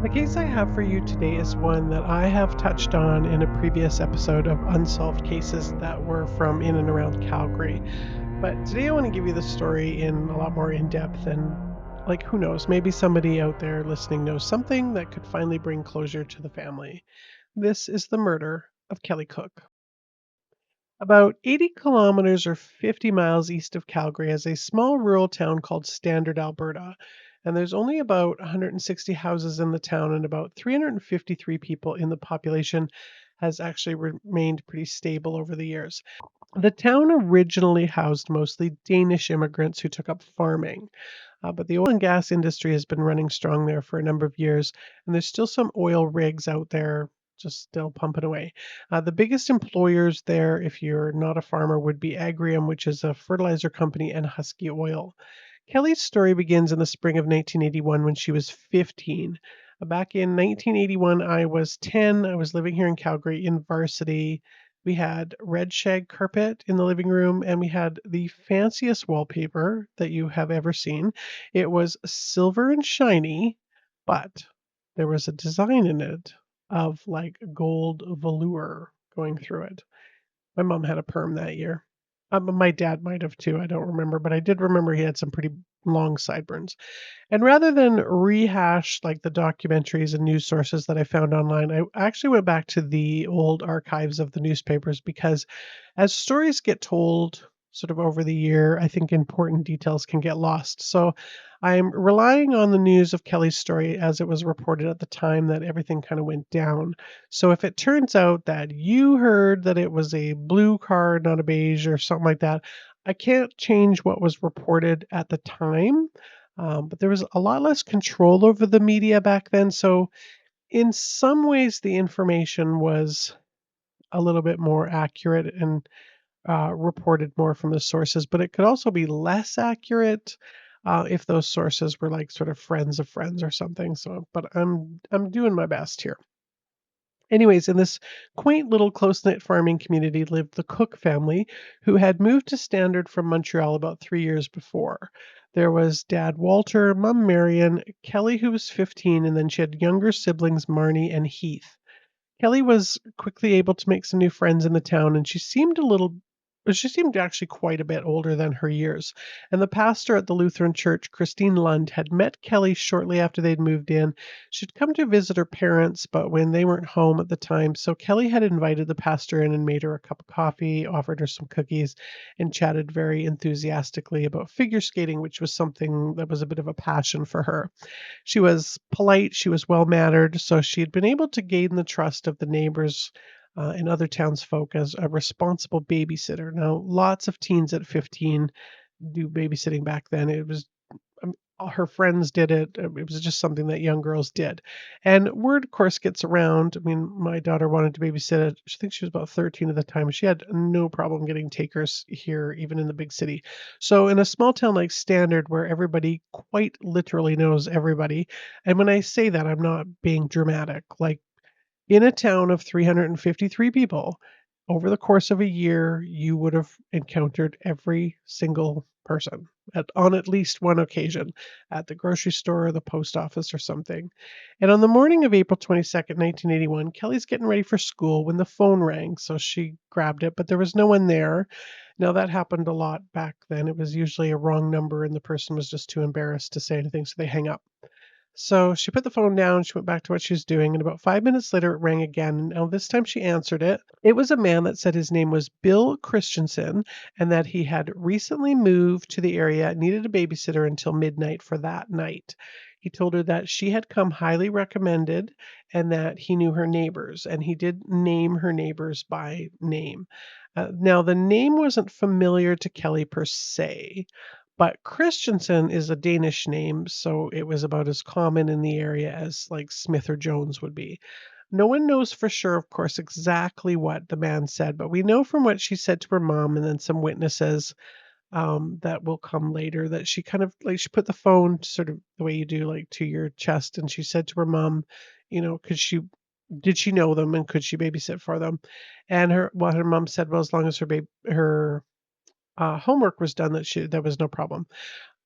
The case I have for you today is one that I have touched on in a previous episode of Unsolved Cases that were from in and around Calgary. But today I want to give you the story in a lot more in depth and, like, who knows, maybe somebody out there listening knows something that could finally bring closure to the family. This is the murder of Kelly Cook. About 80 kilometers or 50 miles east of Calgary is a small rural town called Standard, Alberta. And there's only about 160 houses in the town, and about 353 people in the population has actually remained pretty stable over the years. The town originally housed mostly Danish immigrants who took up farming, but the oil and gas industry has been running strong there for a number of years, and there's still some oil rigs out there just still pumping away. The biggest employers there, if you're not a farmer, would be Agrium, which is a fertilizer company, and Husky Oil. Kelly's story begins in the spring of 1981 when she was 15. Back in 1981, I was 10. I was living here in Calgary in varsity. We had red shag carpet in the living room, and we had the fanciest wallpaper that you have ever seen. It was silver and shiny, but there was a design in it of like gold velour going through it. My mom had a perm that year. My dad might have too. I don't remember, but I did remember he had some pretty long sideburns. And rather than rehash like the documentaries and news sources that I found online, I actually went back to the old archives of the newspapers because as stories get told sort of over the year, I think important details can get lost. So I'm relying on the news of Kelly's story as it was reported at the time that everything kind of went down. So if it turns out that you heard that it was a blue car, not a beige or something like that, I can't change what was reported at the time. But there was a lot less control over the media back then. So in some ways, the information was a little bit more accurate and reported more from the sources, but it could also be less accurate if those sources were like sort of friends of friends or something. So, but I'm doing my best here. Anyways, in this quaint little close-knit farming community lived the Cook family, who had moved to Standard from Montreal about 3 years before. There was Dad Walter, Mum Marion, Kelly, who was 15, and then she had younger siblings Marnie and Heath. Kelly was quickly able to make some new friends in the town, and she seemed actually quite a bit older than her years. And the pastor at the Lutheran church, Christine Lund, had met Kelly shortly after they'd moved in. She'd come to visit her parents, but when they weren't home at the time, so Kelly had invited the pastor in and made her a cup of coffee, offered her some cookies, and chatted very enthusiastically about figure skating, which was something that was a bit of a passion for her. She was polite, she was well-mannered, so she had been able to gain the trust of the neighbors, and other townsfolk as a responsible babysitter. Now, lots of teens at 15 do babysitting back then. It was all her friends did it. It was just something that young girls did. And word, of course, gets around. I mean, my daughter wanted to babysit. I think she was about 13 at the time. She had no problem getting takers here, even in the big city. So, in a small town like Standard, where everybody quite literally knows everybody, and when I say that, I'm not being dramatic. Like in a town of 353 people, over the course of a year, you would have encountered every single person on at least one occasion at the grocery store or the post office or something. And on the morning of April 22nd, 1981, Kelly's getting ready for school when the phone rang. So she grabbed it, but there was no one there. Now, that happened a lot back then. It was usually a wrong number and the person was just too embarrassed to say anything, so they hang up. So she put the phone down, she went back to what she was doing, and about 5 minutes later, it rang again. Now, this time she answered it. It was a man that said his name was Bill Christensen and that he had recently moved to the area, needed a babysitter until midnight for that night. He told her that she had come highly recommended and that he knew her neighbors, and he did name her neighbors by name. Now, the name wasn't familiar to Kelly per se, but Christensen is a Danish name, so it was about as common in the area as like Smith or Jones would be. No one knows for sure, of course, exactly what the man said, but we know from what she said to her mom and then some witnesses that will come later that she kind of like she put the phone sort of the way you do like to your chest, and she said to her mom, could she did she know them and could she babysit for them? And her mom said, well, as long as her homework was done, that was no problem.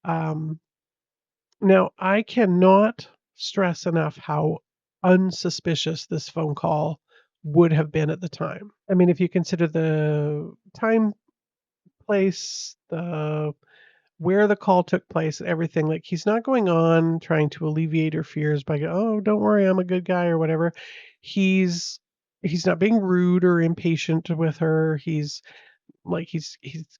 Um, Now, I cannot stress enough how unsuspicious this phone call would have been at the time. I mean, if you consider the time, place, the where the call took place, everything, like, he's not going on trying to alleviate her fears by go, "Oh, don't worry, I'm a good guy," or whatever. He's he's not being rude or impatient with her. He's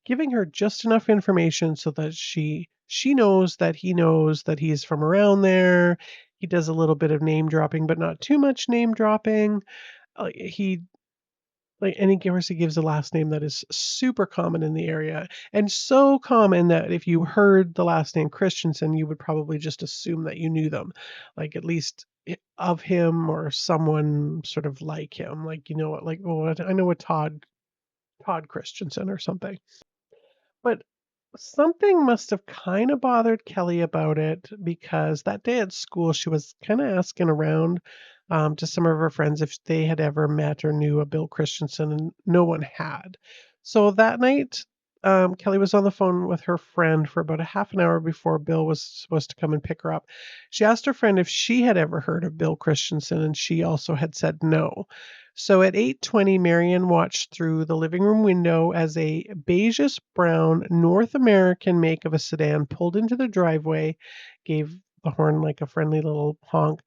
giving her just enough information so that she knows that he's from around there. He does a little bit of name dropping, but not too much name dropping. He and he course, he gives a last name that is super common in the area, and so common that if you heard the last name Christensen, you would probably just assume that you knew them, like, at least of him or someone sort of like him, like, like, oh, I know a Todd Christensen or something. But something must have kinda bothered Kelly about it because that day at school, she was kinda asking around, to some of her friends if they had ever met or knew a Bill Christensen, and no one had. So that night, Kelly was on the phone with her friend for about a half an hour before Bill was supposed to come and pick her up. She asked her friend if she had ever heard of Bill Christensen, and she also had said no. So at 8:20, Marion watched through the living room window as a beigeish brown North American make of a sedan pulled into the driveway, gave the horn like a friendly little honk.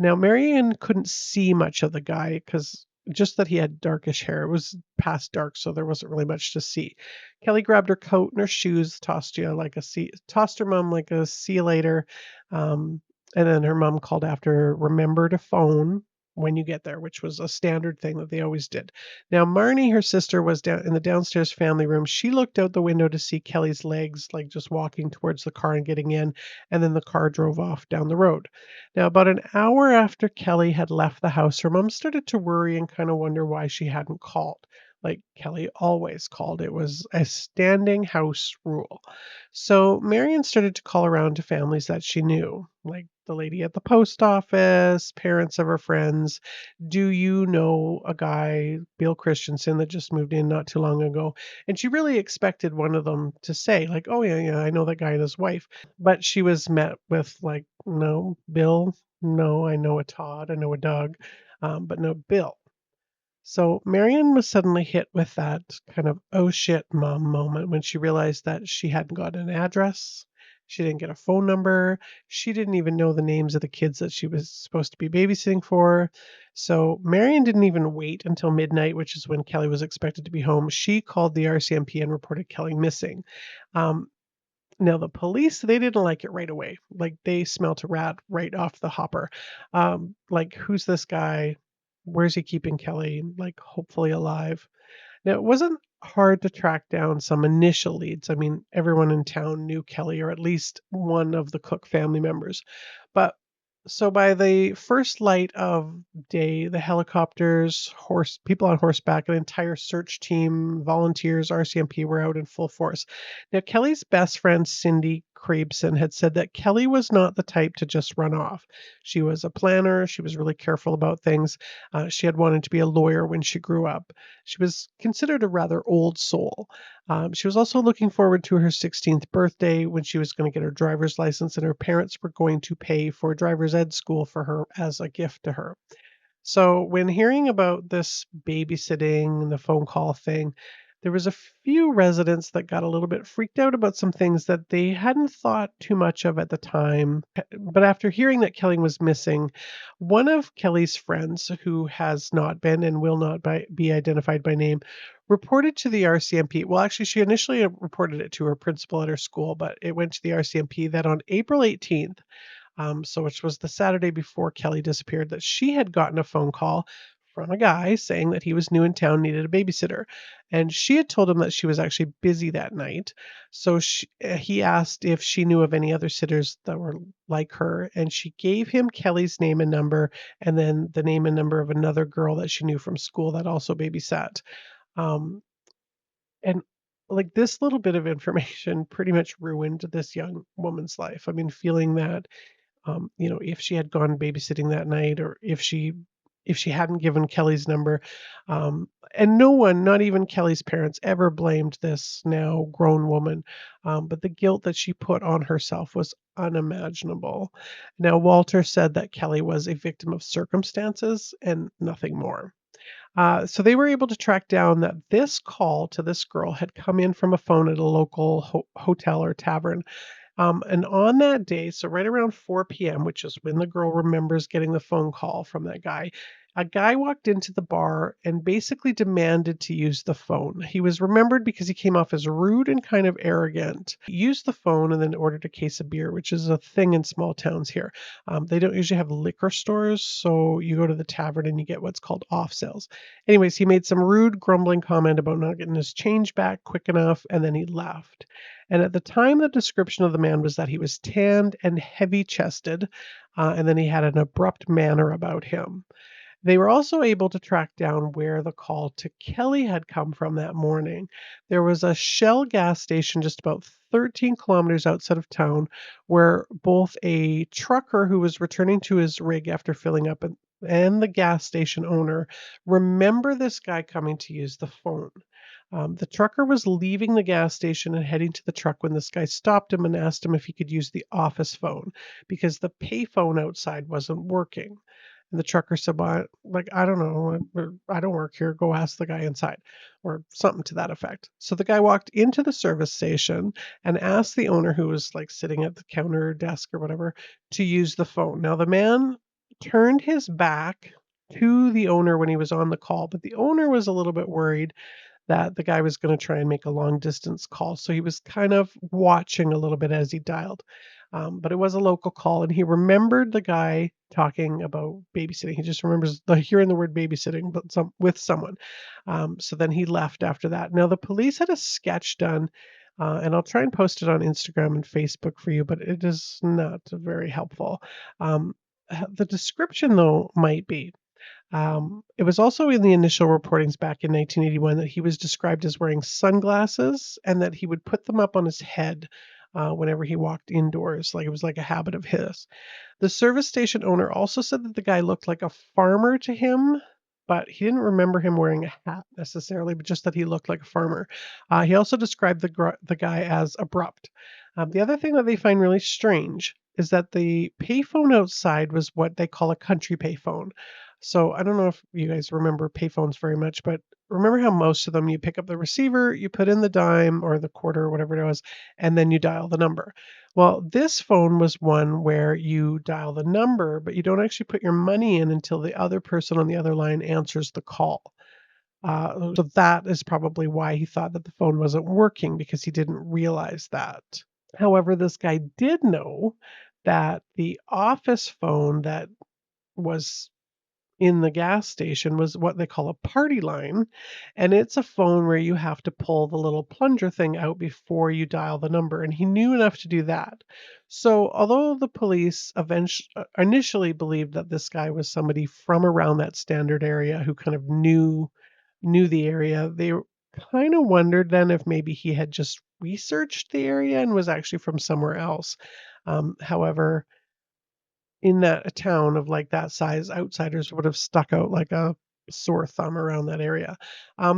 Now, Marion couldn't see much of the guy because just that he had darkish hair. It was past dark, so there wasn't really much to see. Kelly grabbed her coat and her shoes, tossed her mom like a see you later. Um, and then her mom called after her, remember to phone when you get there, which was a standard thing that they always did. Now, Marnie, her sister, was down in the downstairs family room. She looked out the window to see Kelly's legs, like just walking towards the car and getting in, and then the car drove off down the road. Now, about an hour after Kelly had left the house, her mom started to worry and kind of wonder why she hadn't called. Like Kelly always called. It was a standing house rule. So Marion started to call around to families that she knew, like the lady at the post office, parents of her friends. Do you know a guy, Bill Christensen, that just moved in not too long ago? And she really expected one of them to say, like, oh, yeah, yeah, I know that guy and his wife. But she was met with, like, no, Bill, no, I know a Todd, I know a Doug, but no Bill. So Marion was suddenly hit with that kind of "oh shit, mom" moment when she realized that she hadn't got an address, she didn't get a phone number, she didn't even know the names of the kids that she was supposed to be babysitting for. So Marion didn't even wait until midnight, which is when Kelly was expected to be home. She called the RCMP and reported Kelly missing. Um, Now the police, they didn't like it right away. Like, they smelt a rat right off the hopper. Like, who's this guy? Where's he keeping Kelly? Like, hopefully alive. Now, it wasn't hard to track down some initial leads. I mean, everyone in town knew Kelly or at least one of the Cook family members. But so by the first light of day, the helicopters, people on horseback, an entire search team, volunteers, RCMP were out in full force. Now, Kelly's best friend, Cindy Krabeson, had said that Kelly was not the type to just run off. She was a planner. She was really careful about things. She had wanted to be a lawyer when she grew up. She was considered a rather old soul. She was also looking forward to her 16th birthday when she was going to get her driver's license, and her parents were going to pay for driver's ed school for her as a gift to her. So when hearing about this babysitting and the phone call thing, there was a few residents that got a little bit freaked out about some things that they hadn't thought too much of at the time. But after hearing that Kelly was missing, one of Kelly's friends, who has not been and will not be identified by name, reported to the RCMP. Well, actually, she initially reported it to her principal at her school, but it went to the RCMP that on April 18th, so which was the Saturday before Kelly disappeared, that she had gotten a phone call from a guy saying that he was new in town, needed a babysitter. And she had told him that she was actually busy that night. So he asked if she knew of any other sitters that were like her. And she gave him Kelly's name and number, and then the name and number of another girl that she knew from school that also babysat. Um, and like, this little bit of information pretty much ruined this young woman's life. I mean, feeling that if she had gone babysitting that night, or if she if she hadn't given Kelly's number. And no one, not even Kelly's parents, ever blamed this now grown woman. But the guilt that she put on herself was unimaginable. Now, Walter said that Kelly was a victim of circumstances and nothing more. So they were able to track down that this call to this girl had come in from a phone at a local hotel or tavern. And on that day, so right around 4 p.m., which is when the girl remembers getting the phone call from that guy, a guy walked into the bar and basically demanded to use the phone. He was remembered because he came off as rude and kind of arrogant. He used the phone and then ordered a case of beer, which is a thing in small towns here. They don't usually have liquor stores, so you go to the tavern and you get what's called off sales. Anyways, he made some rude, grumbling comment about not getting his change back quick enough, and then he left. And at the time, the description of the man was that he was tanned and heavy chested, and then he had an abrupt manner about him. They were also able to track down where the call to Kelly had come from that morning. There was a Shell gas station just about 13 kilometers outside of town where both a trucker who was returning to his rig after filling up and the gas station owner remember this guy coming to use the phone. The trucker was leaving the gas station and heading to the truck when this guy stopped him and asked him if he could use the office phone because the payphone outside wasn't working. And the trucker said, "Well, like, I don't know. I don't work here. Go ask the guy inside," or something to that effect. So the guy walked into the service station and asked the owner, who was like sitting at the counter desk or whatever, to use the phone. Now, the man turned his back to the owner when he was on the call, but the owner was a little bit worried that the guy was gonna try and make a long distance call, so he was kind of watching a little bit as he dialed. But it was a local call, and he remembered the guy talking about babysitting. He just remembers hearing the word babysitting, but with someone. So then he left after that. Now the police had a sketch done, and I'll try and post it on Instagram and Facebook for you, but it is not very helpful. The description, though, might be. It was also in the initial reportings back in 1981 that he was described as wearing sunglasses and that he would put them up on his head whenever he walked indoors, like it was like a habit of his. The service station owner also said that the guy looked like a farmer to him, but he didn't remember him wearing a hat necessarily, but just that he looked like a farmer. He also described the guy as abrupt. The other thing that they find really strange is that the payphone outside was what they call a country payphone. So I don't know if you guys remember payphones very much, but remember how most of them you pick up the receiver, you put in the dime or the quarter or whatever it was, and then you dial the number. Well, this phone was one where you dial the number, but you don't actually put your money in until the other person on the other line answers the call. So that is probably why he thought that the phone wasn't working because he didn't realize that. However, this guy did know that the office phone that was in the gas station was what they call a party line, and it's a phone where you have to pull the little plunger thing out before you dial the number, and he knew enough to do that. So, although the police initially believed that this guy was somebody from around that standard area who kind of knew the area, they kind of wondered then if maybe he had just researched the area and was actually from somewhere else. However, in that a town of like that size, outsiders would have stuck out like a sore thumb around that area.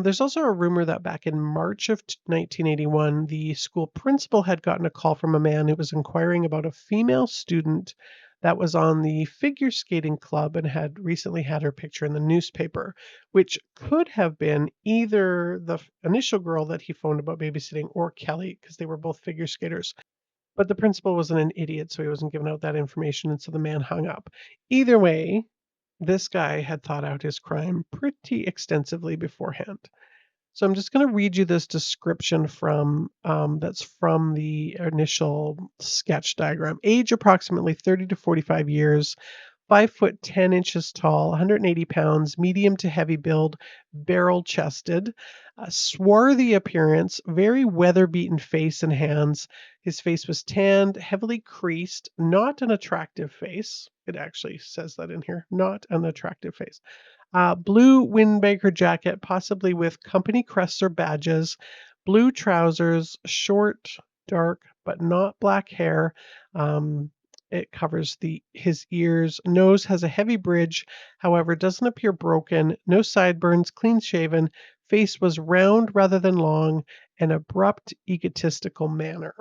There's also a rumor that back in March of 1981, the school principal had gotten a call from a man who was inquiring about a female student that was on the figure skating club and had recently had her picture in the newspaper, which could have been either the initial girl that he phoned about babysitting or Kelly, because they were both figure skaters. But the principal wasn't an idiot, so he wasn't giving out that information, and so the man hung up. Either way, this guy had thought out his crime pretty extensively beforehand. So I'm just going to read you this description that's from the initial sketch diagram. Age approximately 30 to 45 years, 5 foot 10 inches tall, 180 pounds, medium to heavy build, barrel chested, swarthy appearance, very weather beaten face and hands. His face was tanned, heavily creased, not an attractive face. It actually says that in here, not an attractive face. Blue windbreaker jacket, possibly with company crests or badges, blue trousers, short, dark, but not black hair. Um, It covers the his ears. Nose has a heavy bridge, however, doesn't appear broken. No sideburns, clean shaven. Face was round rather than long, an abrupt, egotistical manner.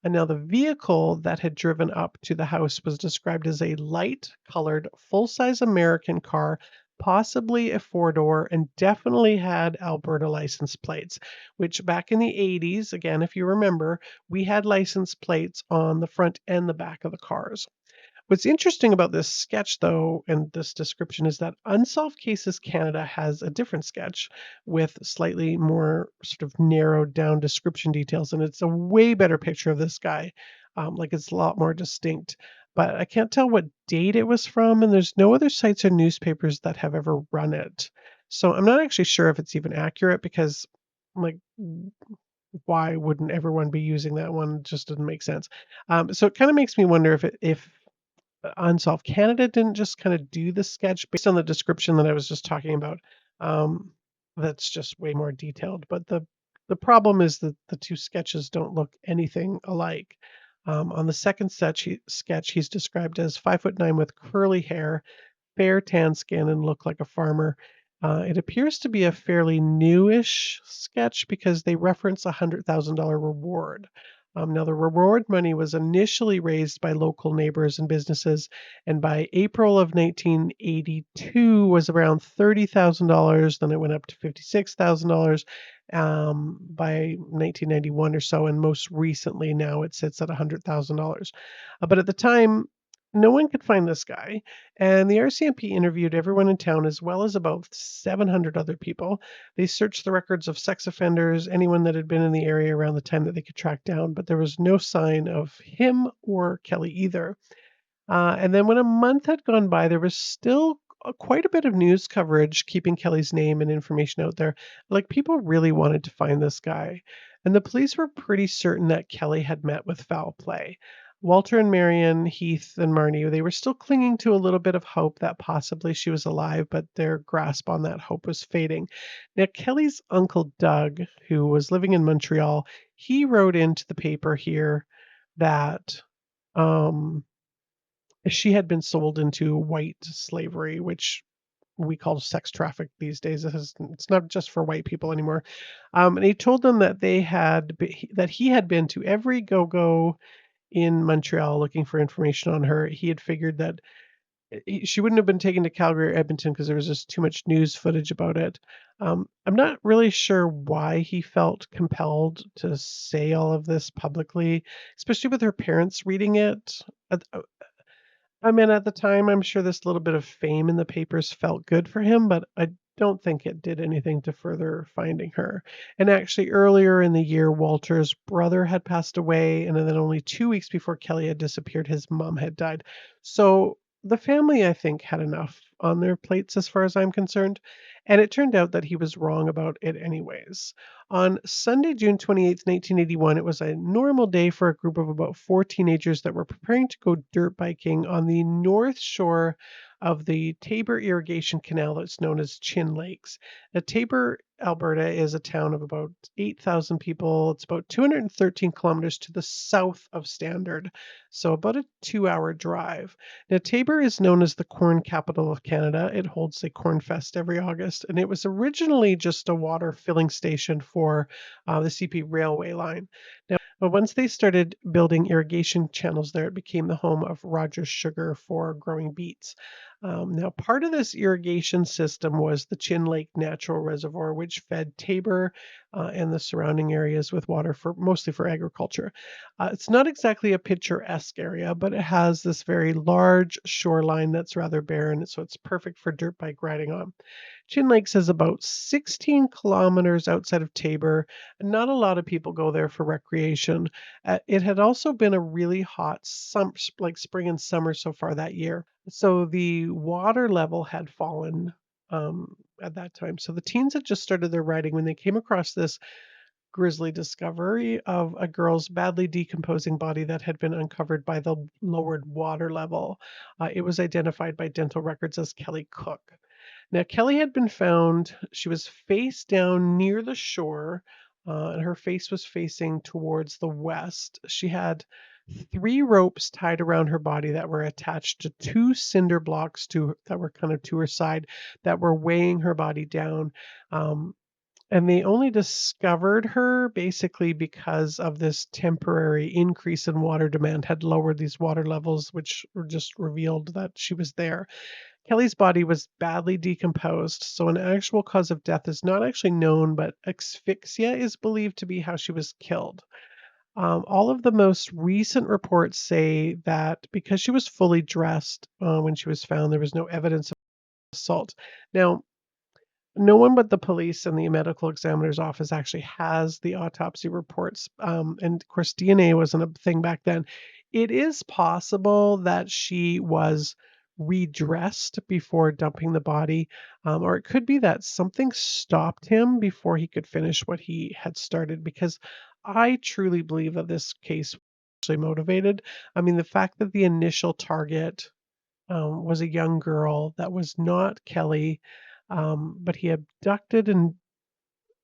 And now the vehicle that had driven up to the house was described as a light colored, full size American car, possibly a four door, and definitely had Alberta license plates, which back in the 80s, again, if you remember, we had license plates on the front and the back of the cars. What's interesting about this sketch, though, and this description is that Unsolved Cases Canada has a different sketch with slightly more sort of narrowed down description details, and it's a way better picture of this guy. Like it's a lot more distinct. But I can't tell what date it was from, and there's no other sites or newspapers that have ever run it. So I'm not actually sure if it's even accurate because, like, why wouldn't everyone be using that one? It just doesn't make sense. So it kind of makes me wonder if Unsolved Canada didn't just kinda do the sketch based on the description that I was just talking about, um, that's just way more detailed, but the problem is that the 2 sketches don't look anything alike. On the second sketch, he's described as 5'9" with curly hair, fair tan skin, and look like a farmer. It appears to be a fairly newish sketch because they reference a $100,000 reward. Now, the reward money was initially raised by local neighbors and businesses, and by April of 1982 was around $30,000. Then it went up to $56,000 by 1991 or so, and most recently now it sits at $100,000. But at the time, no one could find this guy, and the RCMP interviewed everyone in town as well as about 700 other people. They searched the records of sex offenders, anyone that had been in the area around the time that they could track down, but there was no sign of him or Kelly either. And then when a month had gone by, there was still quite a bit of news coverage keeping Kelly's name and information out there. Like people really wanted to find this guy. And the police were pretty certain that Kelly had met with foul play. Walter and Marion, Heath and Marnie, they were still clinging to a little bit of hope that possibly she was alive, but their grasp on that hope was fading. Now, Kelly's uncle Doug, who was living in Montreal, he wrote into the paper here that um, she had been sold into white slavery, which we call sex traffic these days. It's not just for white people anymore. And he told them that that he had been to every go-go in Montreal looking for information on her. He had figured that she wouldn't have been taken to Calgary or Edmonton because there was just too much news footage about it. I'm not really sure why he felt compelled to say all of this publicly, especially with her parents reading it. I mean, at the time, I'm sure this little bit of fame in the papers felt good for him, but I don't think it did anything to further finding her. And actually, earlier in the year, Walter's brother had passed away, and then only 2 weeks before Kelly had disappeared, his mom had died. So the family, I think, had enough on their plates as far as I'm concerned. And it turned out that he was wrong about it anyways. On Sunday, June 28th, 1981, it was a normal day for a group of about four teenagers that were preparing to go dirt biking on the north shore of the Tabor irrigation canal that's known as Chin Lakes. Now, Tabor, Alberta is a town of about 8,000 people. It's about 213 kilometers to the south of Standard, so about a 2-hour drive. Now, Tabor is known as the corn capital of Canada. It holds a corn fest every August, and it was originally just a water filling station for the CP railway line. Now, but once they started building irrigation channels there, it became the home of Rogers Sugar for growing beets. Now, part of this irrigation system was the Chin Lake Natural Reservoir, which fed Tabor and the surrounding areas with water for mostly for agriculture. It's not exactly a picturesque area, but it has this very large shoreline that's rather barren, so it's perfect for dirt bike riding on. Chin Lakes is about 16 kilometers outside of Tabor, and not a lot of people go there for recreation. It had also been a really hot like spring and summer so far that year. So the water level had fallen at that time. So the teens had just started their riding when they came across this grisly discovery of a girl's badly decomposing body that had been uncovered by the lowered water level. It was identified by dental records as Kelly Cook. Now, Kelly had been found, she was face down near the shore, and her face was facing towards the west. She had 3 ropes tied around her body that were attached to 2 cinder blocks that were kind of to her side that were weighing her body down. Um, and they only discovered her basically because of this temporary increase in water demand had lowered these water levels, which were just revealed that she was there. Kelly's body was badly decomposed, so an actual cause of death is not actually known, but asphyxia is believed to be how she was killed. All of the most recent reports say that because she was fully dressed when she was found, there was no evidence of assault. Now, no one but the police and the medical examiner's office actually has the autopsy reports. And of course, DNA wasn't a thing back then. It is possible that she was redressed before dumping the body, or it could be that something stopped him before he could finish what he had started. Because I truly believe that this case was actually motivated. I mean, the fact that the initial target was a young girl that was not Kelly, but he abducted and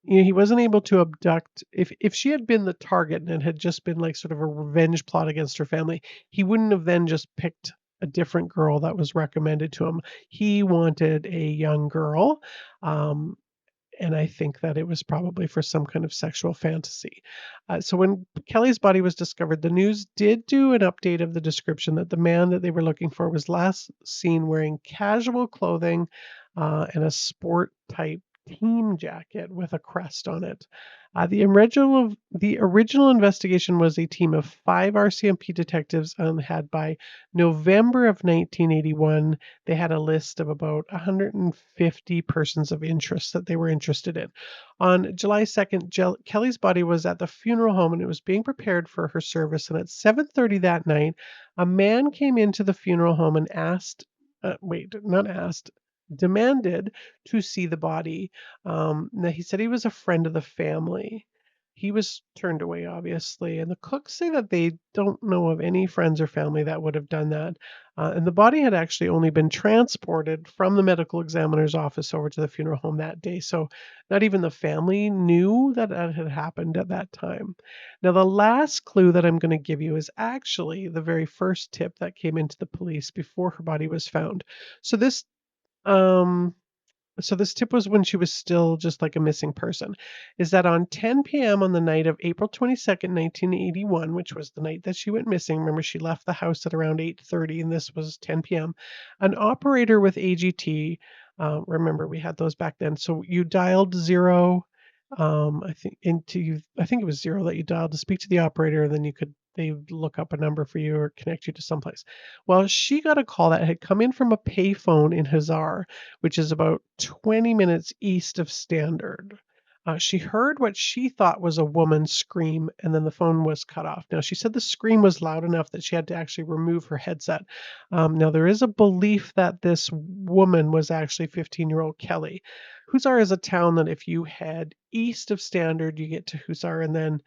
he wasn't able to abduct. If she had been the target and it had just been like sort of a revenge plot against her family, he wouldn't have then just picked a different girl that was recommended to him. He wanted a young girl. Um, and I think that it was probably for some kind of sexual fantasy. So when Kelly's body was discovered, the news did do an update of the description that the man that they were looking for was last seen wearing casual clothing and a sport type team jacket with a crest on it. The original investigation was a team of 5 RCMP detectives had by November of 1981 they had a list of about 150 persons of interest that they were interested in. On July 2nd, Kelly's body was at the funeral home and it was being prepared for her service. And at 7:30 that night, a man came into the funeral home and not asked, demanded to see the body. Now he said he was a friend of the family. He was turned away, obviously, and the cooks say that they don't know of any friends or family that would have done that. And the body had actually only been transported from the medical examiner's office over to the funeral home that day. So not even the family knew that that had happened at that time. Now, the last clue that I'm going to give you is actually the very first tip that came into the police before her body was found. So um, this tip was when she was still just like a missing person, is that on 10 p.m. on the night of April 22nd, 1981, which was the night that she went missing. Remember, she left the house at around 8:30, and this was 10 p.m. An operator with AGT, remember we had those back then. So you dialed zero, I think it was zero that you dialed to speak to the operator, and then they would look up a number for you or connect you to someplace. Well, she got a call that had come in from a payphone in Hazar, which is about 20 minutes east of Standard. She heard what she thought was a woman scream, and then the phone was cut off. Now, she said the scream was loud enough that she had to actually remove her headset. Now, there is a belief that this woman was actually 15-year-old Kelly. Husar is a town that if you head east of Standard, you get to Husar, and then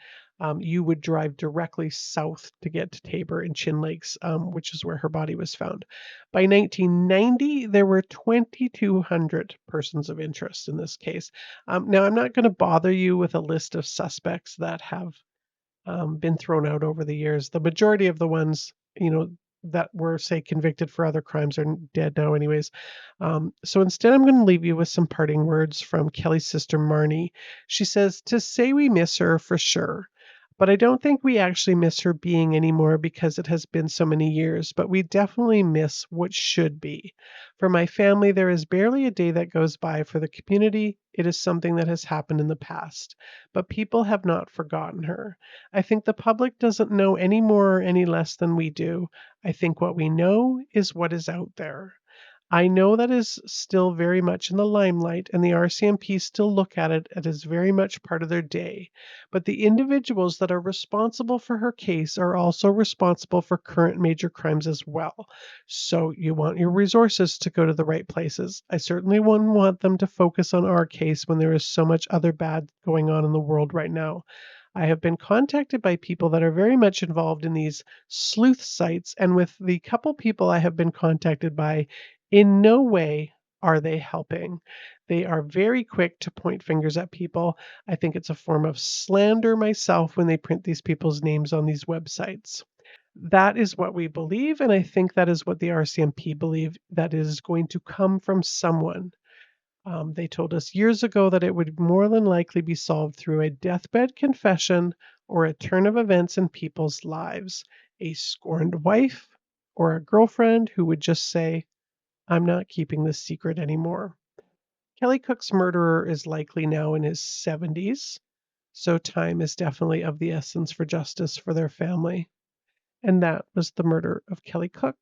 you would drive directly south to get to Tabor and Chin Lakes, which is where her body was found. By 1990, there were 2,200 persons of interest in this case. Now, I'm not going to bother you with a list of suspects that have been thrown out over the years. The majority of the ones, that were, say, convicted for other crimes are dead now, anyways. So instead, I'm going to leave you with some parting words from Kelly's sister, Marnie. She says, to say we miss her for sure. But I don't think we actually miss her being anymore because it has been so many years, but we definitely miss what should be. For my family, there is barely a day that goes by. For the community, it is something that has happened in the past. But people have not forgotten her. I think the public doesn't know any more or any less than we do. I think what we know is what is out there. I know that is still very much in the limelight, and the RCMP still look at it as very much part of their day. But the individuals that are responsible for her case are also responsible for current major crimes as well. So you want your resources to go to the right places. I certainly wouldn't want them to focus on our case when there is so much other bad going on in the world right now. I have been contacted by people that are very much involved in these sleuth sites, and with the couple people I have been contacted by, in no way are they helping. They are very quick to point fingers at people. I think it's a form of slander myself when they print these people's names on these websites. That is what we believe, and I think that is what the RCMP believe, that is going to come from someone. They told us years ago that it would more than likely be solved through a deathbed confession or a turn of events in people's lives. A scorned wife or a girlfriend who would just say, I'm not keeping this secret anymore. Kelly Cook's murderer is likely now in his 70s, so time is definitely of the essence for justice for their family. And that was the murder of Kelly Cook.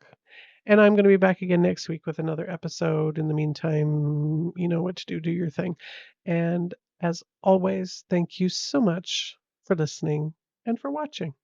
And I'm going to be back again next week with another episode. In the meantime, you know what to do, do your thing. And as always, thank you so much for listening and for watching.